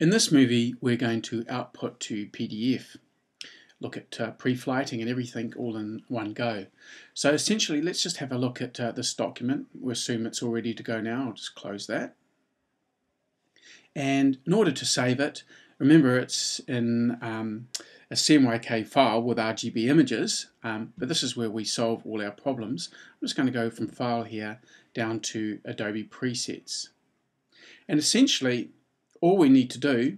In this movie, we're going to output to PDF, look at pre-flighting and everything all in one go. So essentially, let's just have a look at this document. We'll assume it's all ready to go now. I'll just close that. And in order to save it, remember it's in a CMYK file with RGB images, but this is where we solve all our problems. I'm just going to go from File here down to Adobe Presets. And essentially, all we need to do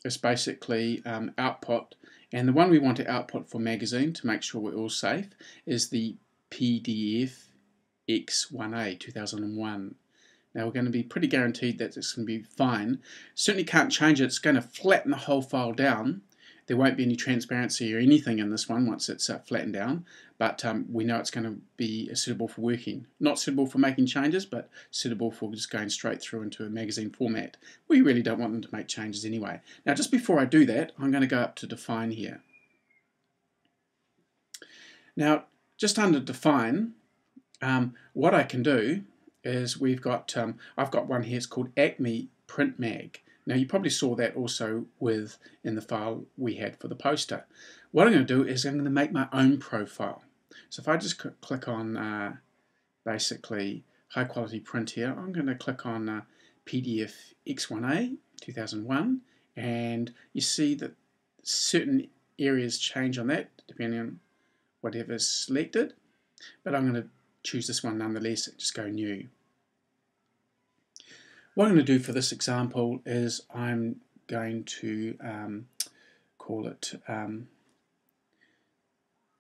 is basically output, and the one we want to output for magazine to make sure we're all safe is the PDF X1A 2001. Now we're going to be pretty guaranteed that it's going to be fine. Certainly can't change it. It's going to flatten the whole file down. There won't be any transparency or anything in this one once it's flattened down, but we know it's going to be suitable for working. Not suitable for making changes, but suitable for just going straight through into a magazine format. We really don't want them to make changes anyway. Now just before I do that, I'm going to go up to Define here. Now just under Define, what I can do is we've got, I've got one here, it's called Acme Print Mag. Now you probably saw that also in the file we had for the poster. What I'm going to do is I'm going to make my own profile. So if I just click on basically high quality print here, I'm going to click on PDF X1A 2001, and you see that certain areas change on that depending on whatever's selected, but I'm going to choose this one nonetheless, just go new. What I'm going to do for this example is I'm going to call it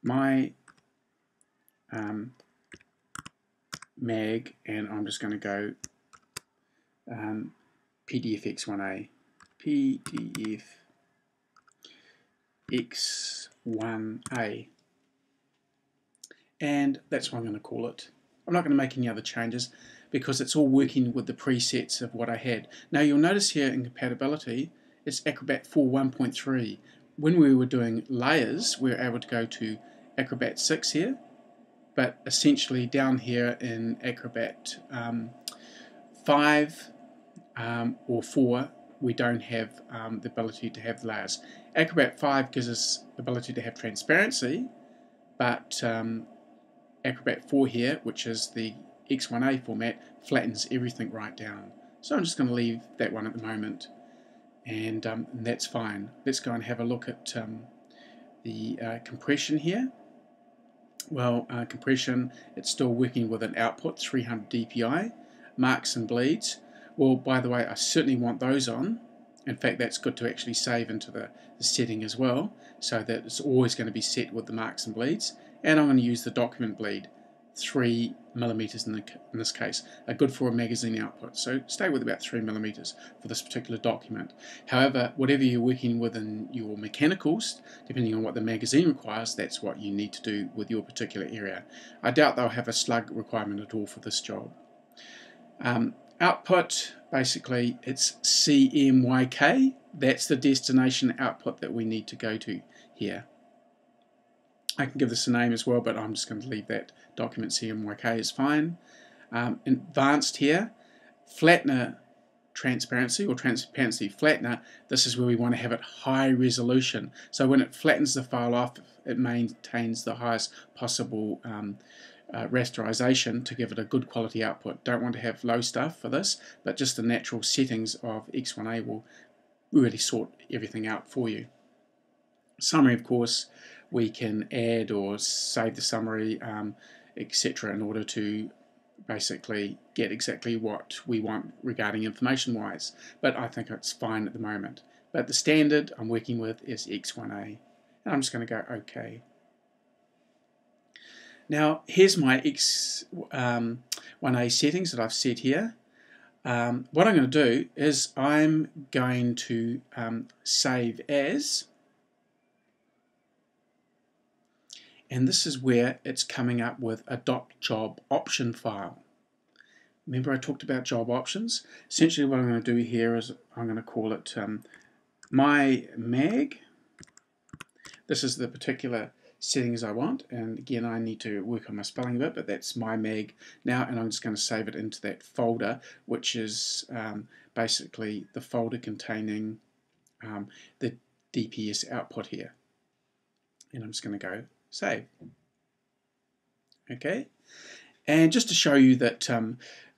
my mag, and I'm just going to go PDF X1A, PDF X1A, and that's what I'm going to call it. I'm not going to make any other changes because it's all working with the presets of what I had. Now you'll notice here in compatibility, it's Acrobat 4 1.3. When we were doing layers, we were able to go to Acrobat 6 here, but essentially down here in Acrobat 5 or 4, we don't have the ability to have layers. Acrobat 5 gives us the ability to have transparency, but Acrobat 4 here, which is the X1A format, flattens everything right down. So I'm just going to leave that one at the moment, and that's fine. Let's go and have a look at the compression here. Well, compression, it's still working with an output 300 dpi. Marks and bleeds, well, by the way, I certainly want those on. In fact, that's good to actually save into the setting as well, so that it's always going to be set with the marks and bleeds. And I'm going to use the document bleed, 3 millimeters in this case, are good for a magazine output. So stay with about 3 millimeters for this particular document. However, whatever you're working with in your mechanicals, depending on what the magazine requires, that's what you need to do with your particular area. I doubt they'll have a slug requirement at all for this job. Output, basically it's CMYK. That's the destination output that we need to go to here. I can give this a name as well, but I'm just going to leave that document CMYK is fine. Advanced here, flattener transparency or transparency flattener. This is where we want to have it high resolution. So when it flattens the file off, it maintains the highest possible rasterization to give it a good quality output. Don't want to have low stuff for this, but just the natural settings of X1A will really sort everything out for you. Summary, of course, we can add or save the summary, etc., in order to basically get exactly what we want regarding information wise, but I think it's fine at the moment. But the standard I'm working with is X1A, and I'm just going to go OK. Now here's my X1A settings that I've set here. What I'm going to do is I'm going to save as, and this is where it's coming up with a .job option file. Remember I talked about job options? Essentially what I'm going to do here is I'm going to call it my mag. This is the particular settings I want, and again I need to work on my spelling a bit, but that's my mag now, and I'm just going to save it into that folder, which is basically the folder containing the DPS output here. And I'm just going to go save. Okay, and just to show you that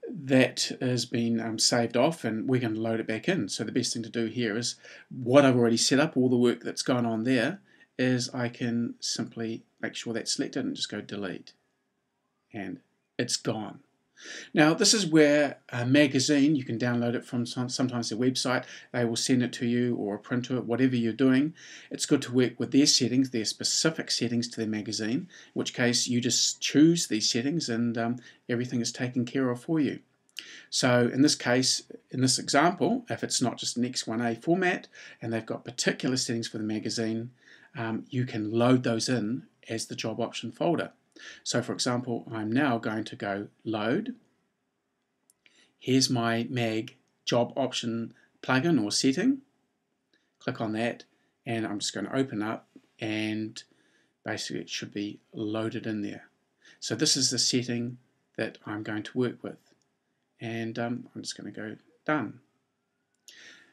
that has been saved off, and we're going to load it back in. So the best thing to do here is what I've already set up, all the work that's gone on there, is I can simply make sure that's selected and just go delete, and it's gone. Now this is where a magazine, you can download it from sometimes their website, they will send it to you, or a printer, whatever you're doing. It's good to work with their settings, their specific settings to their magazine, in which case you just choose these settings and everything is taken care of for you. So in this case, in this example, if it's not just an X1A format and they've got particular settings for the magazine, you can load those in as the job option folder. So for example, I'm now going to go load. Here's my mag job option plugin or setting. Click on that and I'm just going to open up, and basically it should be loaded in there. So this is the setting that I'm going to work with, and I'm just going to go done.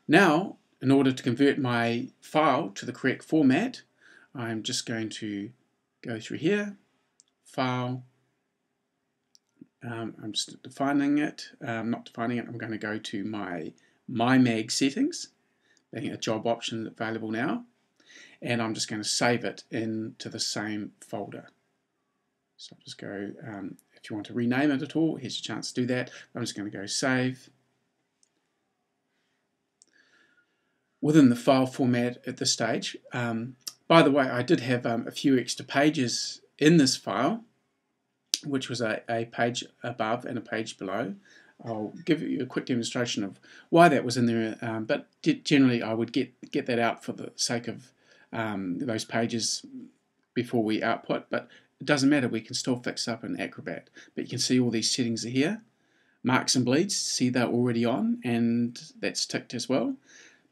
Now, in order to convert my file to the correct format, I'm just going to go through here, File, I'm just defining it, not defining it, I'm going to go to my mag settings, being a job option available now, and I'm just going to save it into the same folder. So I'll just go, if you want to rename it at all, here's your chance to do that. I'm just going to go save. Within the file format at this stage, by the way, I did have a few extra pages in this file, which was a page above and a page below. I'll give you a quick demonstration of why that was in there, but generally I would get that out for the sake of those pages before we output, but it doesn't matter, we can still fix up in Acrobat. But you can see all these settings are here. Marks and bleeds, see they're already on, and that's ticked as well.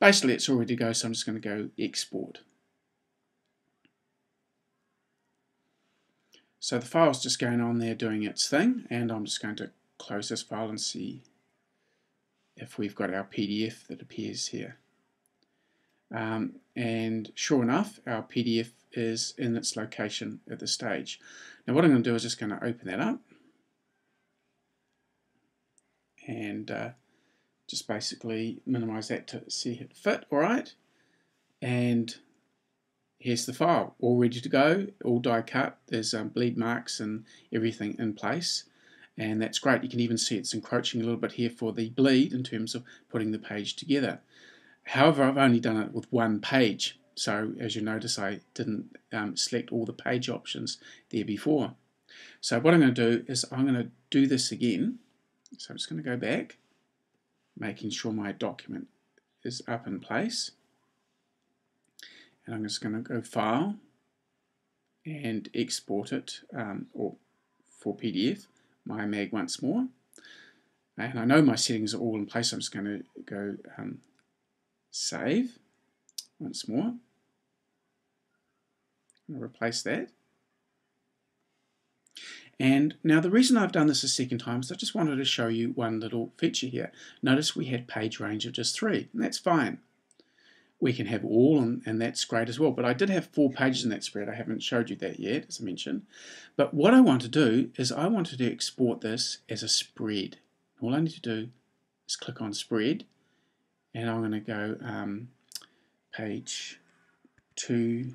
Basically it's all ready to go, so I'm just going to go export. So the file's just going on there doing its thing, and I'm just going to close this file and see if we've got our PDF that appears here. And sure enough, our PDF is in its location at this stage. Now what I'm going to do is just going to open that up and just basically minimize that to see it fit. Alright, and here's the file, all ready to go, all die cut. There's bleed marks and everything in place, and that's great. You can even see it's encroaching a little bit here for the bleed in terms of putting the page together. However, I've only done it with one page, so as you notice I didn't select all the page options there before. So what I'm going to do is I'm going to do this again. So I'm just going to go back, making sure my document is up in place. And I'm just going to go File and export it or for PDF, my mag once more. And I know my settings are all in place, so I'm just going to go Save once more. I'm going to replace that. And now the reason I've done this a second time is I just wanted to show you one little feature here. Notice we had page range of just 3, and that's fine. We can have all, and that's great as well. But I did have 4 pages in that spread. I haven't showed you that yet, as I mentioned. But what I want to do is I wanted to export this as a spread. All I need to do is click on Spread, and I'm going to go page 2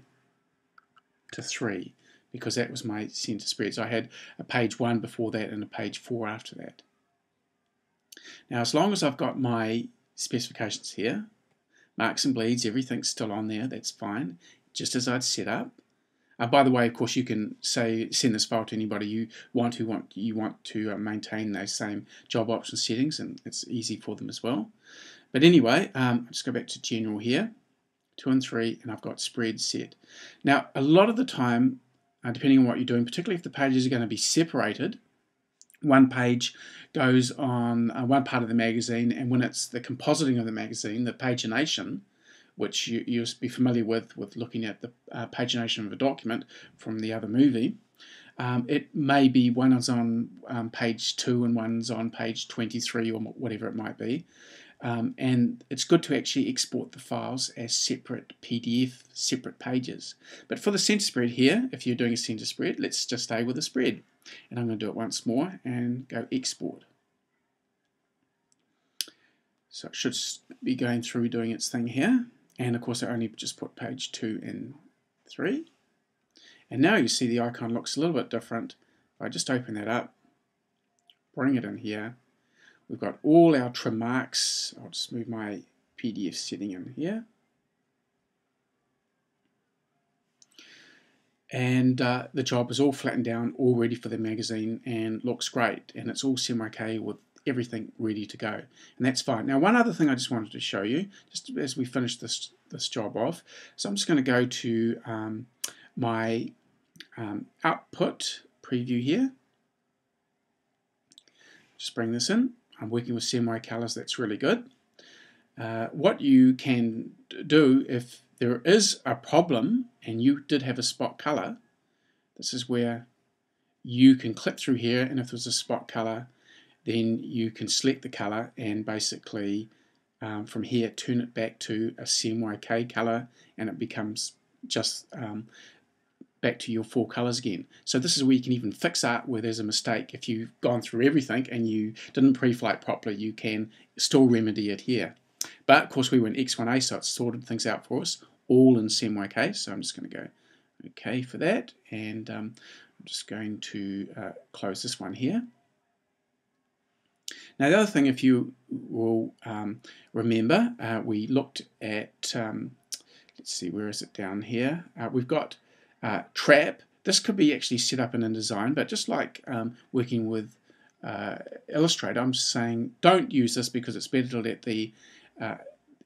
to 3, because that was my center spread. So I had a page 1 before that and a page 4 after that. Now, as long as I've got my specifications here, marks and bleeds, everything's still on there, that's fine, just as I'd set up. By the way, of course, you can send this file to anybody you want to maintain those same job option settings, and it's easy for them as well. But anyway, I'll just go back to General here, 2 and 3, and I've got spread set. Now, a lot of the time, depending on what you're doing, particularly if the pages are going to be separated, one page goes on one part of the magazine, and when it's the compositing of the magazine, the pagination, which you'll be familiar with looking at the pagination of a document from the other movie, it may be one is on page 2 and one's on page 23 or whatever it might be. and it's good to actually export the files as separate PDF, separate pages. But for the center spread here, if you're doing a center spread, let's just stay with the spread. And I'm going to do it once more and go export. So it should be going through doing its thing here. And of course I only just put page 2 and 3. And now you see the icon looks a little bit different. If I just open that up, bring it in here, we've got all our trim marks. I'll just move my PDF setting in here. And the job is all flattened down, all ready for the magazine, and looks great. And it's all CMYK with everything ready to go. And that's fine. Now, one other thing I just wanted to show you, just as we finish this job off, so I'm just going to go to my output preview here. Just bring this in. I'm working with CMYK colors, that's really good. What you can do if there is a problem and you did have a spot color, this is where you can click through here, and if there's a spot color, then you can select the color and basically from here turn it back to a CMYK color, and it becomes just back to your 4 colors again. So this is where you can even fix art where there's a mistake. If you've gone through everything and you didn't pre-flight properly, you can still remedy it here. But of course we went X1A, so it sorted things out for us, all in CMYK. So I'm just going to go OK for that, and I'm just going to close this one here. Now the other thing, if you will remember, we looked at, let's see, where is it down here? We've got trap. This could be actually set up in InDesign, but just like working with Illustrator, I'm just saying don't use this because it's better to let the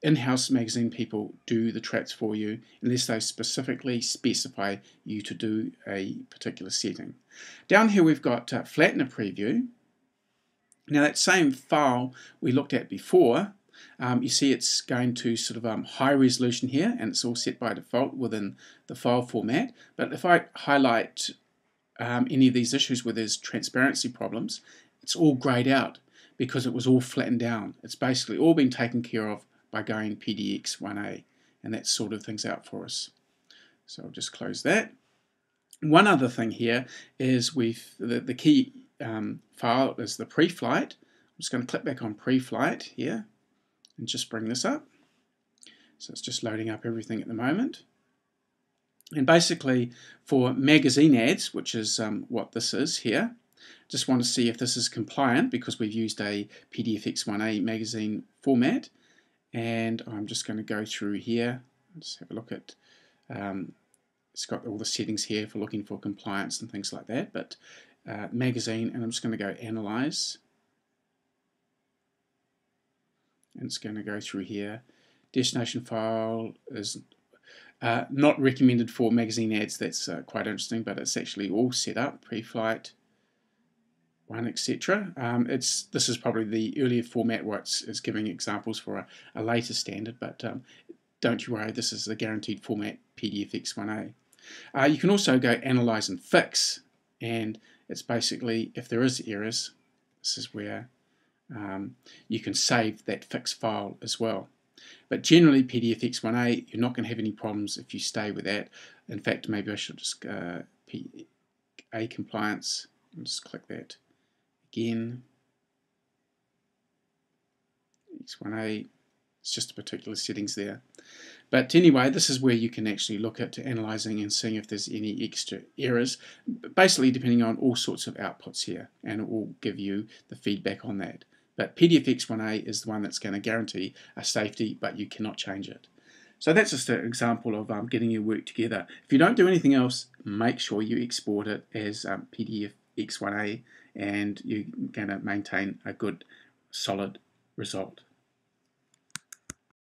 in-house magazine people do the traps for you unless they specifically specify you to do a particular setting. Down here we've got flattener preview. Now that same file we looked at before, you see it's going to sort of high resolution here, and it's all set by default within the file format. But if I highlight any of these issues where there's transparency problems, it's all grayed out because it was all flattened down. It's basically all been taken care of by going PDX1A, and that sorted things out for us. So I'll just close that. One other thing here is the key file is the Preflight. I'm just going to click back on Preflight here and just bring this up. So it's just loading up everything at the moment. And basically for magazine ads, which is what this is here, just want to see if this is compliant because we've used a PDFX1A magazine format. And I'm just going to go through here, just have a look at, it's got all the settings here for looking for compliance and things like that, but magazine, and I'm just going to go analyze, and it's going to go through here. Destination file is not recommended for magazine ads. That's quite interesting, but it's actually all set up, Preflight 1, etc. This is probably the earlier format where it's giving examples for a later standard, but don't you worry, this is the guaranteed format PDFX1A. You can also go analyze and fix, and it's basically if there is errors, this is where you can save that fixed file as well. But generally PDFX1A, you're not going to have any problems if you stay with that. In fact, maybe I should just PA compliance and just click that again. X1A, it's just the particular settings there. But anyway, this is where you can actually look at analysing and seeing if there's any extra errors, basically depending on all sorts of outputs here, and it will give you the feedback on that. But PDFX1A is the one that's going to guarantee a safety, but you cannot change it. So that's just an example of getting your work together. If you don't do anything else, make sure you export it as PDFX1A, and you're going to maintain a good, solid result.